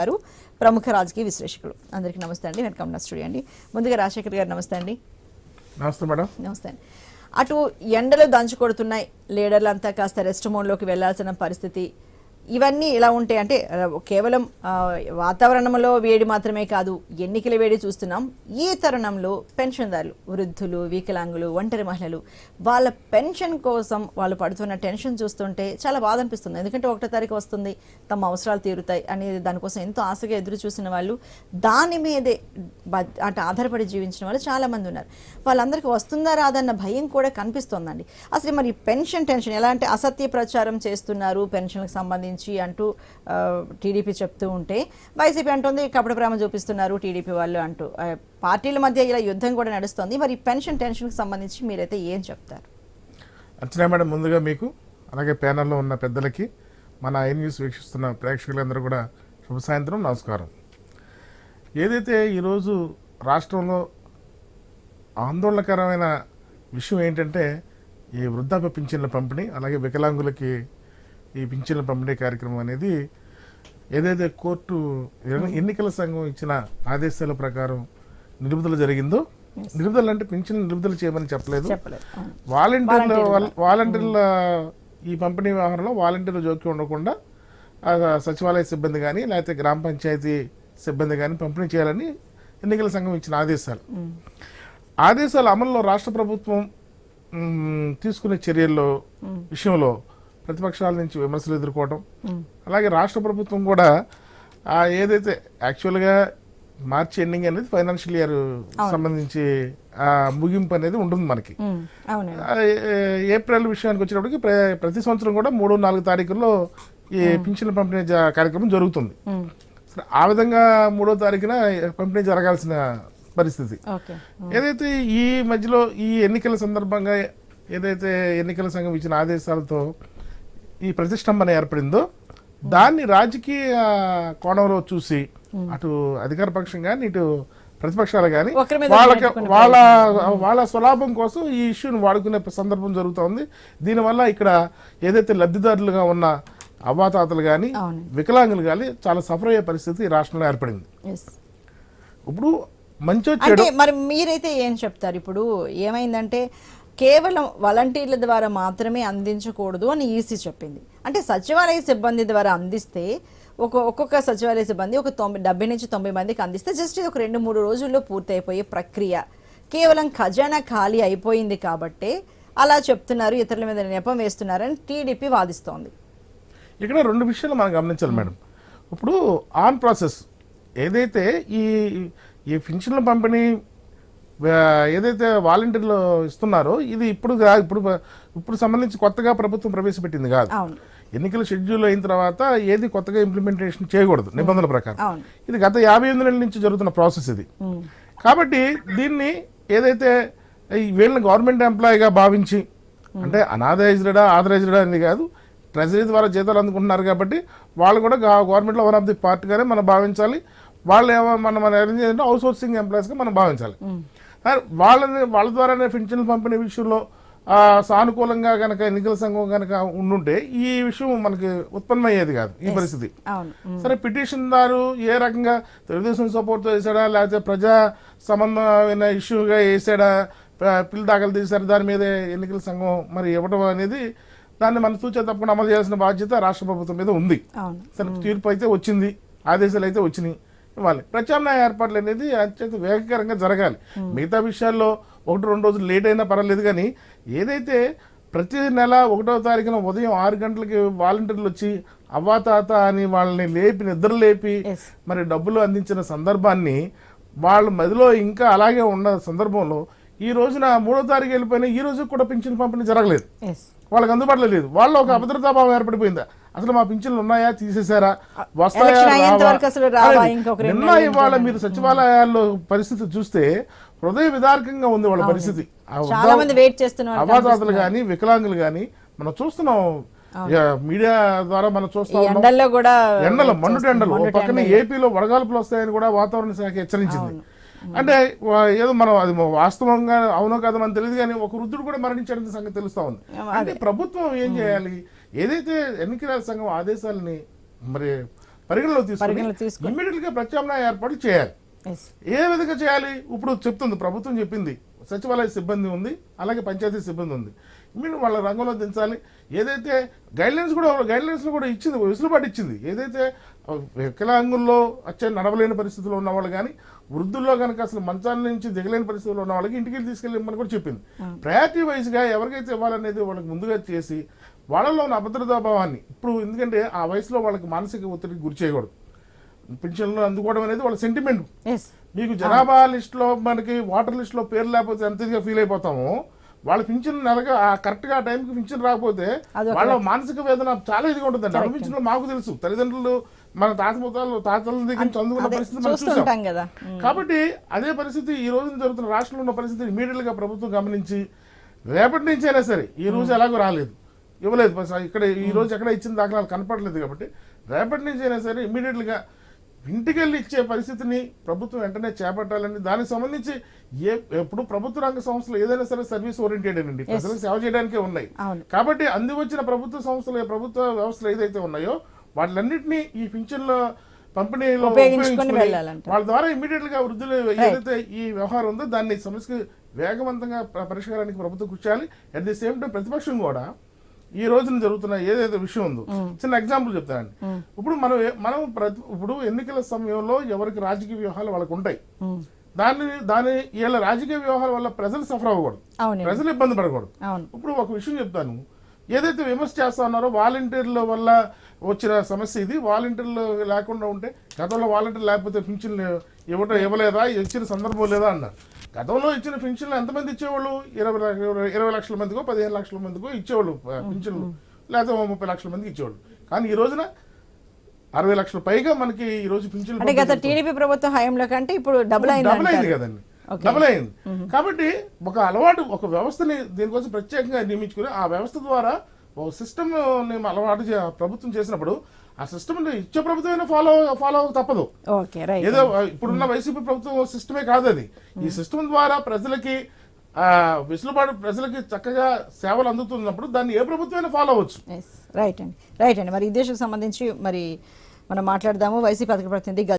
గారు ప్రముఖ రాజకీయ విశ్లేషకులు. అందరికీ నమస్తే అండి. వెల్కమ్ టు స్టూడియో అండి. ముందుగా రాజశేఖర్ గారు నమస్తే అండి. నమస్తే మేడం. నమస్తే అండి. అటు ఎండలు దంచు కొడుతున్నాయి, లీడర్లంతా కాస్త రెస్ట్ మోడ్లోకి వెళ్లాల్సిన పరిస్థితి. ఇవన్నీ ఇలా ఉంటాయి అంటే కేవలం వాతావరణంలో వేడి మాత్రమే కాదు, ఎన్నికల వేడి చూస్తున్నాం. ఈ తరుణంలో పెన్షన్దారులు, వృద్ధులు, వికలాంగులు, ఒంటరి మహిళలు వాళ్ళ పెన్షన్ కోసం వాళ్ళు పడుతున్న టెన్షన్ చూస్తుంటే చాలా బాధ అనిపిస్తుంది. ఎందుకంటే 1వ తారీఖు వస్తుంది, తమ అవసరాలు తీరుతాయి అనేది దానికోసం ఎంతో ఆశగా ఎదురు చూసిన వాళ్ళు, దాని మీదే అంటే ఆధారపడి జీవించిన వాళ్ళు చాలా మంది ఉన్నారు. వాళ్ళందరికీ వస్తుందా రాదన్న భయం కూడా కనిపిస్తోందండి. అసలు మరి పెన్షన్ టెన్షన్ ఎలా అంటే అసత్య ప్రచారం చేస్తున్నారు పెన్షన్లకు సంబంధించి అంటూ టీడీపీ చెప్తూ ఉంటే, వైసీపీ అంటుంది కపట ప్రేమ చూపిస్తున్నారు టీడీపీ వాళ్ళు అంటూ పార్టీల మధ్య ఇలా యుద్ధం కూడా నడుస్తుంది. మరి పెన్షన్ టెన్షన్కి సంబంధించి మీరైతే ఏం చెప్తారు? అర్చనా మేడం, ముందుగా మీకు అలాగే ప్యానల్లో ఉన్న పెద్దలకి, మన ఐ న్యూస్ వీక్షిస్తున్న ప్రేక్షకులందరూ కూడా శుభ సాయంత్రం, నమస్కారం. ఏదైతే ఈరోజు రాష్ట్రంలో ఆందోళనకరమైన విషయం ఏంటంటే ఈ వృద్ధాప్య పింఛన్ల పంపిణీ, అలాగే వికలాంగులకి ఈ పింఛన్ల పంపిణీ కార్యక్రమం అనేది ఏదైతే కోర్టు ఎన్నికల సంఘం ఇచ్చిన ఆదేశాల ప్రకారం నిలుపుదల జరిగిందో, నిలుపుదల అంటే పింఛన్ నిలుపుదల చేయమని చెప్పలేదు, వాలంటీర్ల ఈ పంపిణీ వ్యవహారంలో వాలంటీర్ల జోక్యం ఉండకుండా సచివాలయ సిబ్బంది కానీ లేకపోతే గ్రామ పంచాయతీ సిబ్బంది కానీ పంపిణీ చేయాలని ఎన్నికల సంఘం ఇచ్చిన ఆదేశాల అమలులో రాష్ట్ర ప్రభుత్వం తీసుకునే చర్యల్లో విషయంలో ప్రతిపక్షాల నుంచి విమర్శలు ఎదుర్కోవడం, అలాగే రాష్ట్ర ప్రభుత్వం కూడా ఏదైతే యాక్చువల్గా మార్చి ఎండింగ్ అనేది ఫైనాన్షియల్ ఇయర్ సంబంధించి ముగింపు అనేది ఉంటుంది మనకి. ఏప్రిల్ విషయానికి వచ్చినప్పటికి ప్రతి సంవత్సరం కూడా 3-4 తారీఖుల్లో ఈ పింఛన్ల పంపిణీ కార్యక్రమం జరుగుతుంది. ఆ విధంగా 3వ తారీఖున పంపిణీ జరగాల్సిన పరిస్థితి. ఏదైతే ఈ మధ్యలో ఈ ఎన్నికల సందర్భంగా ఏదైతే ఎన్నికల సంఘం ఇచ్చిన ఆదేశాలతో ఈ ప్రతిష్టంభన ఏర్పడిందో, దాన్ని రాజకీయ కోణంలో చూసి అటు అధికార పక్షం కానీ ఇటు ప్రతిపక్షాలు కానీ వాళ్ళ స్వలాభం కోసం ఈ ఇష్యూని వాడుకునే సందర్భం జరుగుతోంది. దీనివల్ల ఇక్కడ ఏదైతే లబ్ధిదారులుగా ఉన్న అవ్వాతాతలు కానీ వికలాంగులు కానీ చాలా సఫర్ అయ్యే పరిస్థితి ఈ రాష్ట్రంలో ఏర్పడింది. ఇప్పుడు అంటే మరి మీరైతే ఏం చెప్తారు? ఇప్పుడు ఏమైందంటే కేవలం వాలంటీర్ల ద్వారా మాత్రమే అందించకూడదు అని ఈసీ చెప్పింది. అంటే సచివాలయ సిబ్బంది ద్వారా అందిస్తే ఒక్కొక్క సచివాలయ సిబ్బంది ఒక 70 నుంచి 90 మందికి అందిస్తే జస్ట్ ఇది ఒక 2-3 రోజుల్లో పూర్తి అయిపోయే ప్రక్రియ. కేవలం ఖజానా ఖాళీ అయిపోయింది కాబట్టి అలా చెప్తున్నారు, ఇతరుల మీద నెపం వేస్తున్నారని టీడీపీ వాదిస్తోంది. ఇక్కడ 2 విషయాలు మనం గమనించాలి మేడం. ఇప్పుడు ఆన్ ప్రాసెస్ ఏదైతే ఈ పింఛన్ల పంపిణీ ఏదైతే వాలంటీర్లు ఇస్తున్నారో, ఇది ఇప్పుడు సంబంధించి కొత్తగా ప్రభుత్వం ప్రవేశపెట్టింది కాదు. ఎన్నికల షెడ్యూల్ అయిన తర్వాత ఏది కొత్తగా ఇంప్లిమెంటేషన్ చేయకూడదు నిబంధనల ప్రకారం. ఇది గత 58 నెలల నుంచి జరుగుతున్న ప్రాసెస్ ఇది. కాబట్టి దీన్ని ఏదైతే వీళ్ళని గవర్నమెంట్ ఎంప్లాయీగా భావించి, అంటే అనాథరైజ్డా ఆథరైజ్డా అనేది కాదు, ట్రెజరీ ద్వారా జీతాలు అందుకుంటున్నారు కాబట్టి వాళ్ళు కూడా గవర్నమెంట్లో వన్ ఆఫ్ ది పార్ట్గానే మనం భావించాలి. వాళ్ళు మనం అరేంజ్ చేయాలంటే అవుట్ సోర్సింగ్ ఎంప్లాయీస్గా మనం భావించాలి. వాళ్ళ ద్వారానే పింఛన్లు పంపిణీ విషయంలో సానుకూలంగా కనుక ఎన్నికల సంఘం కనుక ఉండుంటే ఈ విషయం మనకి ఉత్పన్నమయ్యేది కాదు ఈ పరిస్థితి. సరే, పిటిషన్దారు ఏ రకంగా తెలుగుదేశం సపోర్ట్తో వేసాడా లేకపోతే ప్రజా సంబంధమైన ఇష్యూగా వేసాడా, పిల్లి దాఖలు తీశారు, దాని మీద ఎన్నికల సంఘం మరి ఇవ్వడం అనేది దాన్ని మన సూచన తప్పకుండా అమలు చేయాల్సిన బాధ్యత రాష్ట్ర ప్రభుత్వం మీద ఉంది. సరే, తీర్పు అయితే వచ్చింది, ఆదేశాలు అయితే వచ్చినాయి, ఇవ్వాలి. ప్రత్యామ్నాయ ఏర్పాట్లు అనేది అత్యంత వేగకరంగా జరగాలి. మిగతా విషయాల్లో 1-2 రోజులు లేట్ అయినా పర్వాలేదు, కానీ ఏదైతే ప్రతి నెల 1వ తారీఖున ఉదయం 6 గంటలకి వాలంటీర్లు వచ్చి అవ్వాతాత అని వాళ్ళని నిద్ర లేపి మరి డబ్బులు అందించిన సందర్భాన్ని వాళ్ళ మదిలో ఇంకా అలాగే ఉన్న సందర్భంలో ఈ రోజున 3వ తారీఖు వెళ్ళిపోయినా ఈ రోజు కూడా పింఛన్ పంపిణీ జరగలేదు, వాళ్ళకి అందుబాటులో లేదు. వాళ్ళు ఒక అభద్రతాభావం ఏర్పడిపోయిందా, అసలు మా పింఛన్లు ఉన్నాయా, తీసేశారా, వస్తాయా, నిన్న ఇవాళ మీరు సచివాలయాల్లో పరిస్థితి చూస్తే హృదయ విదారకంగా ఉంది వాళ్ళ పరిస్థితి. అవాతాతలు కానీ వికలాంగులు కానీ మనం చూస్తున్నాం, మీడియా ద్వారా మనం చూస్తాం. ఎండలు మండుట ఎండలు, పక్కన ఏపీలో వడగాల్పులు వస్తాయని కూడా వాతావరణ శాఖ హెచ్చరించింది. అంటే ఏదో మనం అది వాస్తవంగా అవునో కాదో మనకు తెలియదు, కానీ ఒక వృద్ధుడు కూడా మరణించడానికి సంగతి తెలుస్తా ఉంది. అంటే ప్రభుత్వం ఏం చేయాలి, ఏదైతే ఎన్నికల సంఘం ఆదేశాలని మరి పరిగణలో పరిగణలో తీసుకుని తీసుకొని. ఇమ్మీడియట్ గా ప్రత్యామ్నాయ ఏర్పాట్లు చేయాలి. ఎస్ ఏ విధంగా చేయాలి? ఇప్పుడు చెప్తుంది ప్రభుత్వం చెప్పింది, సచివాలయ సిబ్బంది ఉంది, అలాగే పంచాయతీ సిబ్బంది ఉంది, మీరు వాళ్ళ రంగంలో దించాలి. ఏదైతే గైడ్లైన్స్ కూడా ఇచ్చింది, వెసులుబాటు ఇచ్చింది. ఏదైతే వికలాంగుల్లో వచ్చే నడవలేని పరిస్థితుల్లో ఉన్న వాళ్ళు కానీ, వృద్ధుల్లో కనుక అసలు మంచాల నుంచి దిగలేని పరిస్థితుల్లో ఉన్న వాళ్ళకి ఇంటికి తీసుకెళ్ళమని కూడా చెప్పింది. ప్రయారిటీ వైజ్గా ఎవరికైతే ఇవ్వాలనేది వాళ్ళకి ముందుగా చేసి వాళ్ళలో ఉన్న అభద్రతాభావాన్ని, ఇప్పుడు ఎందుకంటే ఆ వయసులో వాళ్ళకి మానసిక ఒత్తిడికి గురి చేయకూడదు. పెన్షన్లు అందుకోవడం అనేది వాళ్ళ సెంటిమెంట్. ఎస్ మీకు జనాభా లిస్టులో మనకి వాటర్ లిస్టులో పేరు లేకపోతే ఎంత ఇదిగా ఫీల్ అయిపోతామో, వాళ్ళ పింఛన్ నెలగా కరెక్ట్గా ఆ టైంకి పింఛన్ రాకపోతే వాళ్ళ మానసిక వేదన చాలా ఇదిగా ఉంటుందండి. అనిపించడం మాకు తెలుసు, తల్లిదండ్రులు మన తాతల దగ్గర చదువుకున్న పరిస్థితి మనం చూసాం కదా. కాబట్టి అదే పరిస్థితి ఈ రోజున జరుగుతున్న రాష్ట్రంలో ఉన్న పరిస్థితి ఇమీడియట్ గా ప్రభుత్వం గమనించి రేపటి నుంచి అయినా సరే, ఈ రోజు ఎలాగో రాలేదు, ఇవ్వలేదు, ఇక్కడ ఈ రోజు ఎక్కడ ఇచ్చిన దాఖలాలు కనపడలేదు కాబట్టి రేపటి నుంచి అయినా సరే ఇమీడియట్ గా ఇంటికెళ్ళి ఇచ్చే పరిస్థితిని ప్రభుత్వం వెంటనే చేపట్టాలని, దానికి సంబంధించి ఎప్పుడు ప్రభుత్వ రంగ సంస్థలు ఏదైనా సరే సర్వీస్ ఓరియంటెడ్ అండి, ప్రజలకు సేవ చేయడానికే ఉన్నాయి. కాబట్టి అందివచ్చిన ప్రభుత్వ సంస్థలు, ప్రభుత్వ వ్యవస్థలు ఏదైతే ఉన్నాయో వాటిలన్నింటినీ ఈ పింఛన్ల పంపిణీలో ఉపయోగించుకొని వాళ్ళ ద్వారా ఇమీడియట్ గా వృద్ధులు ఏదైతే ఈ వ్యవహారం ఉందో దాన్ని సమస్యకి వేగవంతంగా పరిష్కారానికి ప్రభుత్వం కృషి చేయాలి. అట్ ది సేమ్ టైం ప్రతిపక్షం కూడా ఈ రోజున జరుగుతున్న ఏదైతే విషయం ఉందో, చిన్న ఎగ్జాంపుల్ చెప్తానండి. ఇప్పుడు మనం ఇప్పుడు ఎన్నికల సమయంలో ఎవరికి రాజకీయ వ్యూహాలు వాళ్ళకు ఉంటాయి. దాని వీళ్ళ రాజకీయ వ్యవహారం వల్ల ప్రజలు సఫర్ అవ్వకూడదు, ప్రజలు ఇబ్బంది పడకూడదు. ఇప్పుడు ఒక విషయం చెప్తాను, ఏదైతే విమర్శ చేస్తా ఉన్నారో వాలంటీర్ల వల్ల వచ్చిన సమస్య ఇది. వాలంటీర్లు లేకుండా ఉంటే, గతంలో వాలంటీర్ లేకపోతే పింఛన్లు ఇవ్వలేదా, ఇచ్చిన సందర్భం లేదా అన్నారు. గతంలో ఇచ్చిన పింఛన్లు ఎంతమంది ఇచ్చేవాళ్ళు? 20 లక్షల మందికో 15 లక్షల మందికో ఇచ్చేవాళ్ళు పింఛన్లు, లేకపోతే 30 లక్షల మందికి ఇచ్చేవాళ్ళు. కానీ ఈ రోజున 60 లక్షల పైగా మనకి ఈ రోజు పింఛన్లు. గత టీడీపీ ప్రభుత్వ హయాంలో కంటే ఇప్పుడు డబుల్ అయింది కదండి, డబుల్ అయింది. కాబట్టి ఒక అలవాటు, ఒక వ్యవస్థని దీనికోసం ప్రత్యేకంగా నియమించుకుని ఆ వ్యవస్థ ద్వారా ఒక సిస్టమ్ అలవాటు ప్రభుత్వం చేసినప్పుడు ఆ సిస్టమ్ ఇచ్చే ప్రభుత్వమైనా ఫాలో తప్పదు. ఏదో ఇప్పుడున్న వైసీపీ ప్రభుత్వం సిస్టమే కాదు అది. ఈ సిస్టమ్ ద్వారా ప్రజలకి వెసులుబాటు, ప్రజలకి చక్కగా సేవలు అందుతున్నప్పుడు దాన్ని ఏ ప్రభుత్వమైనా ఫాలో అవ్వచ్చు. రైట్ అండి. మరి ఈ దేశకు సంబంధించి మరి మనం మాట్లాడదాము. వైసీపీ పథక ప్రతినిధి